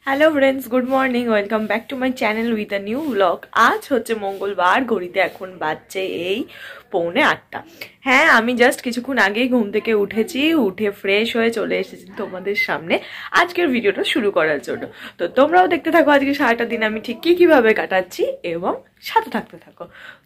Hello friends, good morning. Welcome back to my channel with a new blog. আজ হচ্ছে মঙ্গলবার, ঘড়িতে এখন বাজছে এই 7:45। হ্যাঁ, আমি জাস্ট কিছুক্ষণ আগেই ঘুম থেকে উঠেছি, উঠে ফ্রেশ হয়ে চলে এসেছি তোমাদের সামনে আজকের ভিডিওটা শুরু করার জন্য। তো তোমরাও দেখতে থাকো আজকে সারাটা দিন আমি ঠিক কীভাবে কাটাচ্ছি এবং সাথে থাকতে থাকো।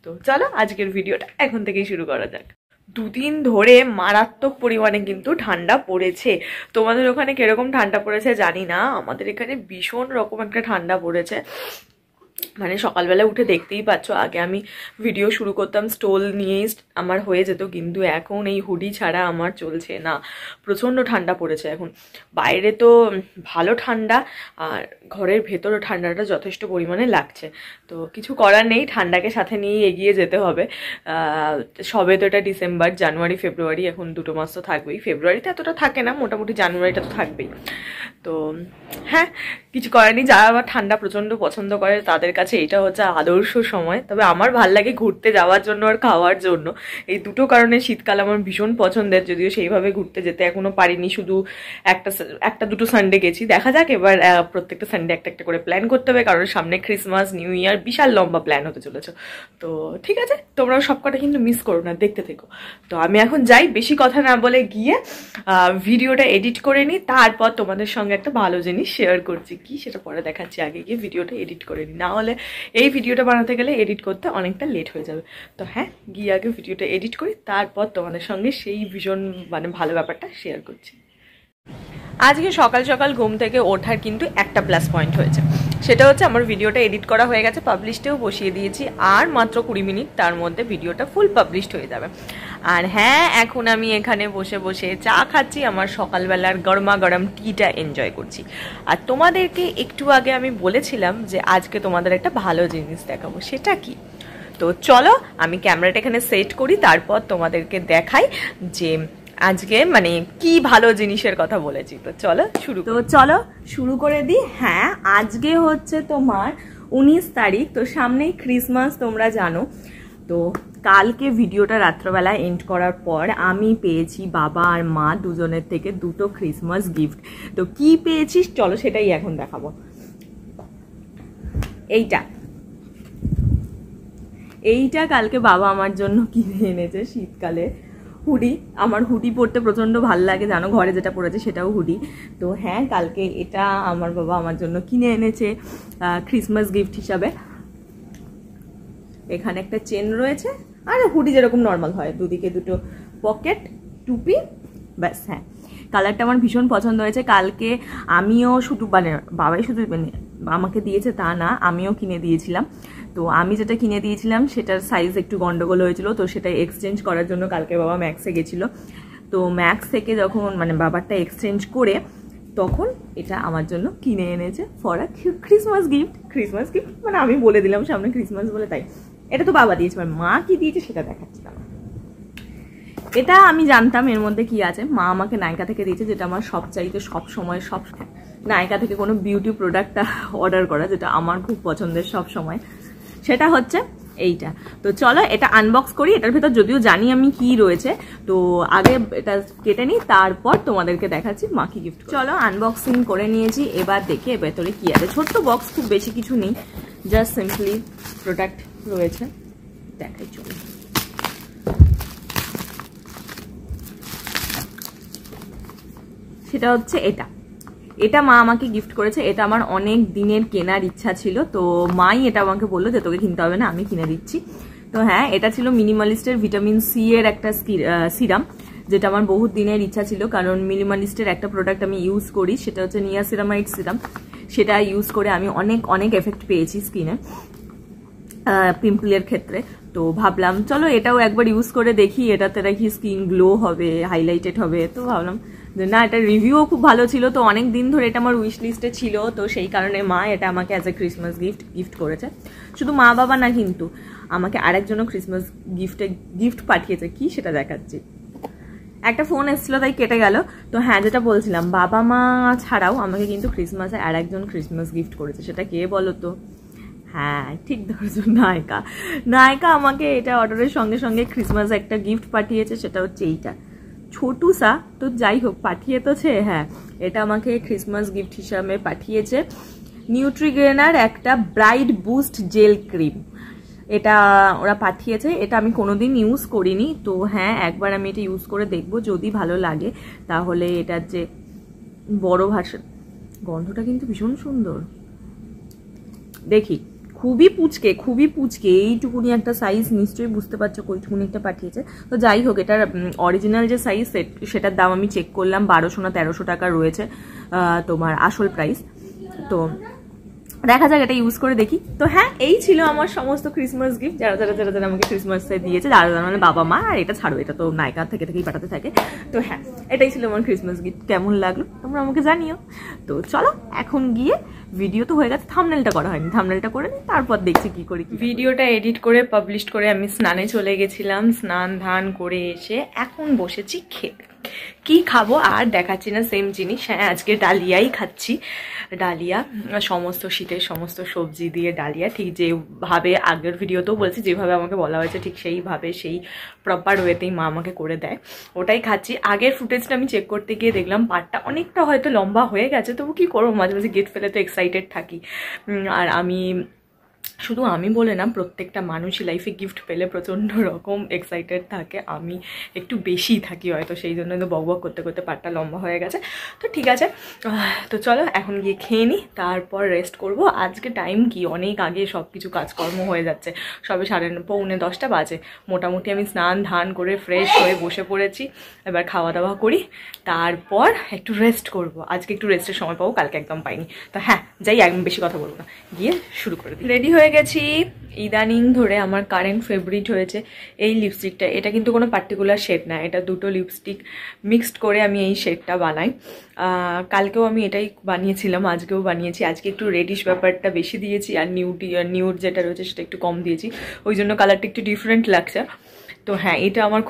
তো চলো আজকের ভিডিওটা এখন থেকেই শুরু করা যাক। দুদিন ধরে মারাত্মক পরিমাণে কিন্তু ঠান্ডা পড়েছে। তোমাদের ওখানে কিরকম ঠান্ডা পড়েছে জানি না, আমাদের এখানে ভীষণ রকম একটা ঠান্ডা পড়েছে। মানে সকালবেলা উঠে দেখতেই পাচ্ছ, আগে আমি ভিডিও শুরু করতাম স্টোল নিয়েই আমার হয়ে যেত, কিন্তু এখন এই হুডি ছাড়া আমার চলছে না। প্রচণ্ড ঠান্ডা পড়েছে এখন। বাইরে তো ভালো ঠান্ডা, আর ঘরের ভেতরও ঠান্ডাটা যথেষ্ট পরিমাণে লাগছে। তো কিছু করার নেই, ঠান্ডাকে সাথে নিয়েই এগিয়ে যেতে হবে। সবে তো এটা ডিসেম্বর, জানুয়ারি ফেব্রুয়ারি, এখন 2 মাস তো থাকবেই। ফেব্রুয়ারিতে এতটা থাকে না, মোটামুটি জানুয়ারিটা তো থাকবেই। তো হ্যাঁ, কিছু করার নেই। যারা আবার ঠান্ডা প্রচণ্ড পছন্দ করে তাদের কাছে এটা হচ্ছে আদর্শ সময়। তবে আমার ভাল লাগে ঘুরতে যাওয়ার জন্য আর খাওয়ার জন্য, এই দুটো কারণে শীতকাল আমার ভীষণ পছন্দের। যদিও সেইভাবে ঘুরতে যেতে এখনো পারিনি, শুধু একটা দুটো সানডে গেছি। দেখা যাক এবার প্রত্যেকটা সানডে একটা একটা করে প্ল্যান করতে হবে, কারণ সামনে ক্রিসমাস, নিউ ইয়ার, বিশাল লম্বা প্ল্যান হতে চলেছে। তো ঠিক আছে, তোমরাও সবকটা কিন্তু মিস করো না, দেখতে থেকো। তো আমি এখন যাই, বেশি কথা না বলে গিয়ে ভিডিওটা এডিট করে নিই, তারপর তোমাদের সঙ্গে একটা ভালো জিনিস শেয়ার করছি। কি সেটা পরে দেখাচ্ছি, আগে গিয়ে ভিডিওটা এডিট করে নিই, না হলে এই ভিডিওটা বানাতে গেলে এডিট করতে অনেকটা লেট হয়ে যাবে। তো হ্যাঁ, গিয়ে আগে ভিডিওটা এডিট করি, তারপর তোমাদের সঙ্গে সেই ভীষণ ভালো ব্যাপারটা শেয়ার করছি। আজকে সকাল সকাল ঘুম থেকে ওঠার কিন্তু একটা প্লাস পয়েন্ট হয়েছে, সেটা হচ্ছে আমার ভিডিওটা এডিট করা হয়ে গেছে, পাবলিশডেও বসিয়ে দিয়েছি। আর মাত্র 20 মিনিট, তার মধ্যে ভিডিওটা ফুল পাবলিশড হয়ে যাবে। আর হ্যাঁ, এখন আমি এখানে বসে বসে চা খাচ্ছি, আমার সকালবেলার গরমা গরম টিটা এনজয় করছি। আর তোমাদেরকে একটু আগে আমি বলেছিলাম যে আজকে তোমাদের একটা ভালো জিনিস দেখাবো, সেটা কি? তো চলো আমি ক্যামেরাটা এখানে সেট করি, তারপর তোমাদেরকে দেখাই যে আজকে কি ভালো জিনিসের কথা বলেছি। তো চলো শুরু করে দিই। হ্যাঁ, আজকে হচ্ছে তোমার 19 তারিখ, তো সামনেই ক্রিসমাস, তোমরা জানো। তো কালকে ভিডিওটা রাত্রবেলা এন্ড করার পর আমি পেয়েছি বাবা আর মা দুজনের থেকে দুটো ক্রিসমাস গিফট। তো কি পেয়েছিস চলো সেটাই এখন দেখাবো। এইটা কালকে বাবা আমার জন্য কিনে এনেছে, শীতকালে হুডি। আমার হুডি পরতে প্রচণ্ড ভালো লাগে, জানো, ঘরে যেটা পরেছে সেটাও হুডি। তো হ্যাঁ, কালকে এটা আমার বাবা আমার জন্য কিনে এনেছে ক্রিসমাস গিফট হিসাবে। এখানে একটা চেন রয়েছে, আর হুডি যেরকম নর্মাল হয়, দুদিকে দুটো পকেট, টুপি, ব্যাস। হ্যাঁ, কালারটা আমার ভীষণ পছন্দ হয়েছে। কালকে আমিও শুধু বাবাই শুধু আমাকে দিয়েছে তা না, আমিও কিনে দিয়েছিলাম। তো আমি যেটা কিনে দিয়েছিলাম সেটার সাইজ একটু গন্ডগোল হয়েছিল, তো সেটা এক্সচেঞ্জ করার জন্য কালকে বাবা ম্যাক্সে গেছিল। তো ম্যাক্স থেকে যখন বাবারটা এক্সচেঞ্জ করে তখন এটা আমার জন্য কিনে এনেছে ফর আ ক্রিসমাস গিফট। আমি বলে দিলাম সামনে ক্রিসমাস বলে, তাই এটা তো বাবা দিয়েছে। মা কি দিয়েছে সেটা দেখাচ্ছিলাম। এটা আমি জানতাম এর মধ্যে কি আছে। মা আমাকে নায়িকা থেকে দিয়েছে, যেটা আমার সবচাইতে সব নায়িকা থেকে কোনো বিউটি প্রোডাক্টটা অর্ডার করা, যেটা আমার খুব পছন্দের সব সময়, সেটা হচ্ছে এইটা। তো চলো এটা আনবক্স করি। এটার ভেতর যদিও জানি আমি কি রয়েছে, তো আগে এটা কেটে নিই, তারপর তোমাদেরকে দেখাচ্ছি মা কি গিফট। চলো আনবক্সিং করে নিয়েছি, এবার দেখি এর ভেতরে কি আছে। ছোট্ট বক্স, খুব বেশি কিছু নেই, জাস্ট সিম্পলি প্রোডাক্ট রয়েছে, দেখাই চলো। সেটা হচ্ছে এটা মা আমাকে গিফট করেছে। এটা আমার অনেক দিনের কেনার ইচ্ছা ছিল, তো মাই এটা আমাকে বললো যে তোকে কিনতে হবে না, আমি কিনে দিচ্ছি। তো হ্যাঁ, এটা ছিল মিনিমালিস্টের ভিটামিন সি এর একটা সিরাম, যেটা আমার বহুত দিনের ইচ্ছা ছিল। কারণ মিনিমালিস্টের একটা প্রোডাক্ট আমি ইউজ করি, সেটা হচ্ছে নিয়াসিনামাইড সিরাম। সেটা ইউজ করে আমি অনেক এফেক্ট পেয়েছি স্কিনে, পিম্পলের ক্ষেত্রে। তো ভাবলাম চলো এটাও একবার ইউজ করে দেখি, এটাতে দেখি স্কিন গ্লো হবে, হাইলাইটেড হবে। তো ভাবলাম না, এটা রিভিউও খুব ভালো ছিল। তো অনেক দিন ধরে এটা আমার উইশ লিস্টে ছিল, তো সেই কারণে মা এটা আমাকে অ্যাজ এ ক্রিসমাস গিফট করেছে। শুধু মা বাবা না, কিন্তু আমাকে আরেকজনও ক্রিসমাস গিফট পাঠিয়েছে। কি সেটা দেখাচ্ছি। একটা ফোন এসেছিল তাই কেটে গেল। তো হ্যাঁ, যেটা বলছিলাম, বাবা মা ছাড়াও আমাকে কিন্তু ক্রিসমাসে আরেকজন ক্রিসমাস গিফট করেছে। সেটা কে বলো তো? হ্যাঁ, ঠিক ধরেছো, নায়িকা আমাকে এটা অর্ডারের সঙ্গে সঙ্গে ক্রিসমাস একটা গিফট পাঠিয়েছে, সেটা হচ্ছে এইটা। ছোটু সা, তো যাই হোক পাঠিয়েছে। হ্যাঁ, এটা আমাকে ক্রিসমাস গিফট হিসাবে পাঠিয়েছে নিউট্রিগ্রেনার একটা ব্রাইট বুস্ট জেল ক্রিম। এটা ওরা পাঠিয়েছে, এটা আমি কোনোদিন ইউজ করিনি, তো হ্যাঁ একবার আমি এটা ইউজ করে দেখবো, যদি ভালো লাগে তাহলে এটার যে বড় ভার্সন, গন্ধটা কিন্তু ভীষণ সুন্দর, দেখি। খুবই পুচকে এইটুকুনি একটা সাইজ, নিশ্চয়ই বুঝতে পারছো কইটুকুনি একটা পাঠিয়েছে। তো যাই হোক, এটার অরিজিনাল যে সাইজ সেটার দাম আমি চেক করলাম 1200 না 1300 টাকা রয়েছে তোমার আসল প্রাইস। তো দেখা যাক, এটা ইউজ করে দেখি। তো হ্যাঁ, এই ছিল আমার সমস্ত ক্রিসমাস গিফট, যারা যারা যারা যারা আমাকে ক্রিসমাসে দিয়েছে, যারা যারা মানে বাবা মা। আর এটা ছাড়ো, এটা তো নায়িকা থেকেই পাঠাতে থাকে। তো হ্যাঁ, এটাই ছিল আমার ক্রিসমাস গিফট। কেমন লাগলো তোমরা আমাকে জানিও। তো চলো এখন গিয়ে, ভিডিও তো হয়ে গেছে, থাম্বনেলটা করা হয়নি, থাম্বনেলটা করে নিই, তারপর দেখছি কি করি। ভিডিওটা এডিট করে পাবলিশ করে আমি স্নানে চলে গেছিলাম। স্নান ধান করে এসে এখন বসেছি খেতে। কি খাবো আর দেখাচ্ছি না, সেম জিনিস। হ্যাঁ, আজকে ডালিয়াই খাচ্ছি। ডালিয়া, সমস্ত শীতের সমস্ত সবজি দিয়ে ডালিয়া, ঠিক যেভাবে আগের ভিডিওতেও বলছি, যেভাবে আমাকে বলা হয়েছে ঠিক সেইভাবে, সেই প্রপার ওয়েতেই মা আমাকে করে দেয়, ওটাই খাচ্ছি। আগের ফুটেজটা আমি চেক করতে গিয়ে দেখলাম পার্টটা অনেকটা হয়তো লম্বা হয়ে গেছে, তবু কি করবো, মাঝে মাঝে গিফট পেলে তো এক্সাইটেড থাকি। আর শুধু আমি বলে না, প্রত্যেকটা মানুষই লাইফে গিফট পেলে প্রচণ্ড রকম এক্সাইটেড থাকে। আমি একটু বেশি থাকি হয়তো, সেই জন্য তো বক করতে করতে পাটটা লম্বা হয়ে গেছে। তো ঠিক আছে, তো চলো এখন গিয়ে খেয়ে নিই, তারপর রেস্ট করব। আজকে টাইম কি, অনেক আগে সব কিছু কাজকর্ম হয়ে যাচ্ছে, সবে 9:45 বাজে মোটামুটি। আমি স্নান ধান করে ফ্রেশ হয়ে বসে পড়েছি, এবার খাওয়া দাওয়া করি, তারপর একটু রেস্ট করব। আজকে একটু রেস্টের সময় পাবো, কালকে একদম পাইনি। তো হ্যাঁ, যাই, একদম বেশি কথা বলবো না, গিয়ে শুরু করে দিই। রেডি হয়ে গেছি। ইদানিং ধরে আমার কারেন্ট ফেভারিট হয়েছে এই লিপস্টিকটা। এটা কিন্তু কোনো পার্টিকুলার শেড না, এটা দুটো লিপস্টিক মিক্সড করে আমি এই শেডটা বানাই। কালকেও আমি এটাই বানিয়েছিলাম, আজকেও বানিয়েছি। আজকে একটু রেডিশ ব্যাপারটা বেশি দিয়েছি, আর নিউড যেটা রয়েছে সেটা একটু কম দিয়েছি, ওই জন্য কালারটা একটু ডিফারেন্ট লাগছে। তো হ্যাঁ, এটা আমার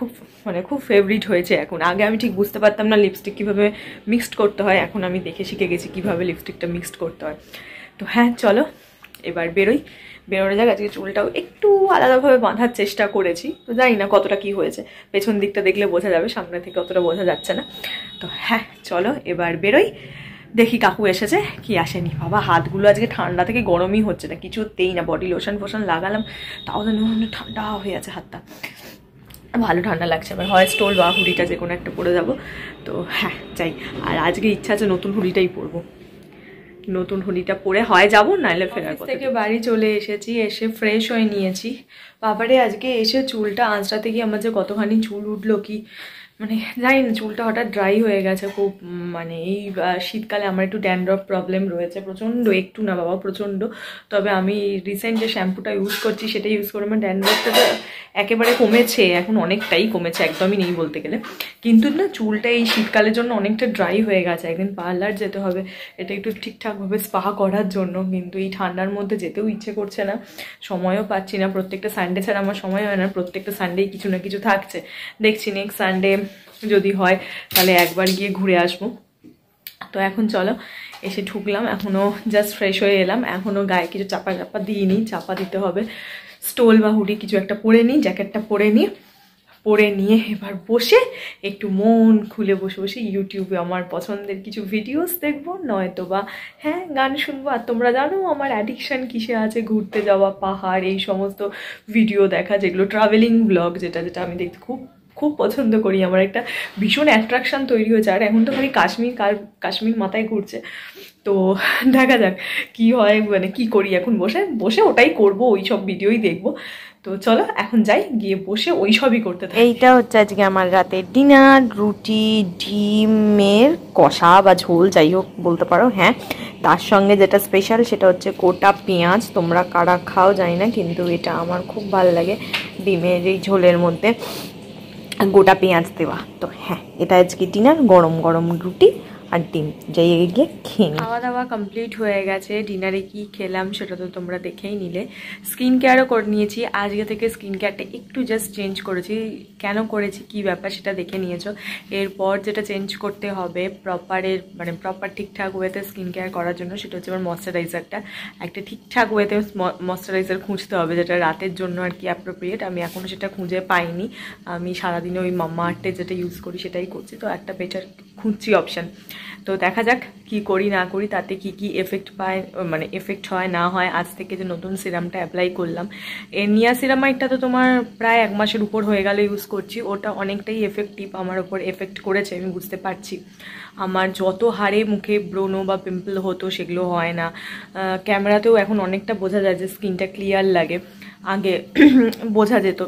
খুব ফেভারিট হয়েছে এখন। আগে আমি ঠিক বুঝতে পারতাম না লিপস্টিক কীভাবে মিক্সড করতে হয়, এখন আমি দেখে শিখে গেছি কীভাবে লিপস্টিকটা মিক্সড করতে হয়। তো হ্যাঁ চলো এবার বেরোনো যাক। আজকে চুলটাও একটু আলাদাভাবে বাঁধার চেষ্টা করেছি, তো জানি না কতটা কি হয়েছে, পেছন দিকটা দেখলে বোঝা যাবে, সামনে থেকে অতটা বোঝা যাচ্ছে না। তো হ্যাঁ চলো এবার বেরোই, দেখি কাকু এসেছে কি আসেনি। বাবা, হাতগুলো আজকে ঠান্ডা থেকে গরমই হচ্ছে না, কিছুতেই না। বডি লোশন ফোশন লাগালাম, তাও যেন ঠান্ডা হয়ে আছে হাতটা, ভালো ঠান্ডা লাগছে। এবার হয় স্টোল বা হুডিটা যে কোনো একটা পরে যাবো। তো হ্যাঁ যাই, আর আজকে ইচ্ছা আছে নতুন হুডিটাই পরবো, নতুন হুডিটা পরে হয় যাবো, নাইলে ফেরার কথা। থেকে বাড়ি চলে এসেছি, এসে ফ্রেশ হয়ে নিয়েছি। বাবারে, আজকে এসে চুলটা আঁচড়াতে গিয়ে আমার যে কতখানি চুল উঠলো, কি মানে জানি না, চুলটা হঠাৎ ড্রাই হয়ে গেছে খুব। মানে এই শীতকালে আমার একটু ড্যান্ড্রফ প্রবলেম রয়েছে প্রচণ্ড, একটু না বাবা প্রচণ্ড। তবে আমি রিসেন্ট যে শ্যাম্পুটা ইউজ করছি সেটা ইউজ করে আমার ড্যান্ড্রফটা তো একেবারে কমেছে, এখন অনেকটাই কমেছে, একদমই নেই বলতে গেলে। কিন্তু না, চুলটা এই শীতকালের জন্য অনেকটা ড্রাই হয়ে গেছে। একদিন পার্লার যেতে হবে এটা একটু ঠিকঠাকভাবে স্পা করার জন্য, কিন্তু এই ঠান্ডার মধ্যে যেতেও ইচ্ছে করছে না, সময়ও পাচ্ছি না। প্রত্যেকটা সানডে ছাড়া আমার সময় হয় না, প্রত্যেকটা সানডেই কিছু না কিছু থাকছে। দেখছি নেক্সট সানডে যদি হয় তাহলে একবার গিয়ে ঘুরে আসবো। তো এখন চলো, এসে ঢুকলাম, এখনও জাস্ট ফ্রেশ হয়ে এলাম, এখনও গায়ে কিছু চাপা দিইনি, চাপা দিতে হবে। স্টোল বা হুডি কিছু একটা পরে নিই, জ্যাকেটটা পরে নিয়ে এবার বসে একটু মন খুলে বসে বসে ইউটিউবে আমার পছন্দের কিছু ভিডিওস দেখবো, নয়তো বা হ্যাঁ গান শুনবো। আর তোমরা জানো আমার অ্যাডিকশান কিসে আছে, ঘুরতে যাওয়া, পাহাড়, এই সমস্ত ভিডিও দেখা, যেগুলো ট্রাভেলিং ব্লগ, যেটা আমি দেখতে খুব পছন্দ করি। আমার একটা ভীষণ অ্যাট্রাকশান তৈরি হয়েছে, আর এখন তো খালি কাশ্মীর মাথায় ঘুরছে। তো দেখা যাক কি হয়, মানে কি করি এখন, বসে ওটাই করব, ওই সব ভিডিওই দেখবো। তো চলো এখন যাই, গিয়ে বসে ওই সবই করতে থাকি। এইটা হচ্ছে আজকে আমার রাতের ডিনার, রুটি, ডিমের কষা বা ঝোল যাই হোক বলতে পারো। হ্যাঁ, তার সঙ্গে যেটা স্পেশাল সেটা হচ্ছে গোটা পেঁয়াজ। তোমরা কারা খাও জানি না, কিন্তু এটা আমার খুব ভালো লাগে, ডিমের এই ঝোলের মধ্যে গোটা পেঁয়াজ দেওয়া। তো হ্যাঁ, এটা আজকে ডিনার, গরম গরম রুটি আর ডিম, যাই গিয়ে খেয়ে নিই। খাওয়া দাওয়া কমপ্লিট হয়ে গেছে। ডিনারে কি খেলাম সেটা তো তোমরা দেখেই নিলে। স্কিন কেয়ারও করে নিয়েছি। আজকে থেকে স্কিন কেয়ারটা একটু জাস্ট চেঞ্জ করেছি। কেন করেছি, কি ব্যাপার সেটা দেখে নিয়েছো। এরপর যেটা চেঞ্জ করতে হবে প্রপার ঠিকঠাক ওয়েতে স্কিন কেয়ার করার জন্য, সেটা হচ্ছে আমার ময়শ্চারাইজারটা। একটা ঠিকঠাক ওয়েতে ময়শ্চারাইজার খুঁজতে হবে যেটা রাতের জন্য আর কি অ্যাপ্রোপ্রিয়েট। আমি এখনও সেটা খুঁজে পাইনি। আমি সারাদিনে ওই মাম্মা আর্থে যেটা ইউজ করি সেটাই করছি, তো একটা বেটার খুঁজছি অপশান। তো দেখা যাক কি করি না করি, তাতে কি কি এফেক্ট পায়, এফেক্ট হয় না হয়। আজ থেকে যে নতুন সিরামটা অ্যাপ্লাই করলাম, নিয়াসিনামাইডটা তো তোমার প্রায় 1 মাসের উপর হয়ে গেল ইউজ করছি। ওটা অনেকটাই এফেক্টিভ, আমার ওপর এফেক্ট করেছে, আমি বুঝতে পারছি। আমার যত হাড়ে মুখে ব্রণ বা পিম্পল হতো সেগুলো হয় না। ক্যামেরাতেও এখন অনেকটা বোঝা যায় যে স্কিনটা ক্লিয়ার লাগে, আগে বোঝা যেত।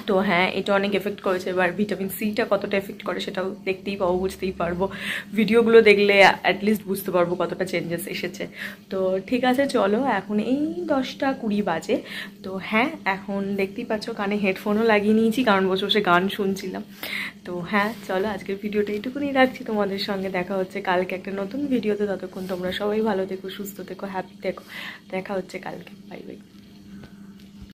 তো হ্যাঁ, এটা অনেক এফেক্ট করেছে। এবার ভিটামিন সিটা কতটা এফেক্ট করে সেটাও দেখতেই পাবো, বুঝতেই পারবো। ভিডিওগুলো দেখলে অ্যাটলিস্ট বুঝতে পারবো কতটা চেঞ্জেস এসেছে। তো ঠিক আছে, চলো এখন এই 10টা 20 বাজে। তো হ্যাঁ, এখন দেখতেই পাচ্ছ কানে হেডফোনও লাগিয়ে নিয়েছি, কারণ বসে বসে গান শুনছিলাম। তো হ্যাঁ চলো, আজকের ভিডিওটা এইটুকুনি রাখছি। তোমাদের সঙ্গে দেখা হচ্ছে কালকে একটা নতুন ভিডিওতে। ততক্ষণ তোমরা সবাই ভালো থেকো, সুস্থ থেকো, হ্যাপি থেকো। দেখা হচ্ছে কালকে। Bye bye.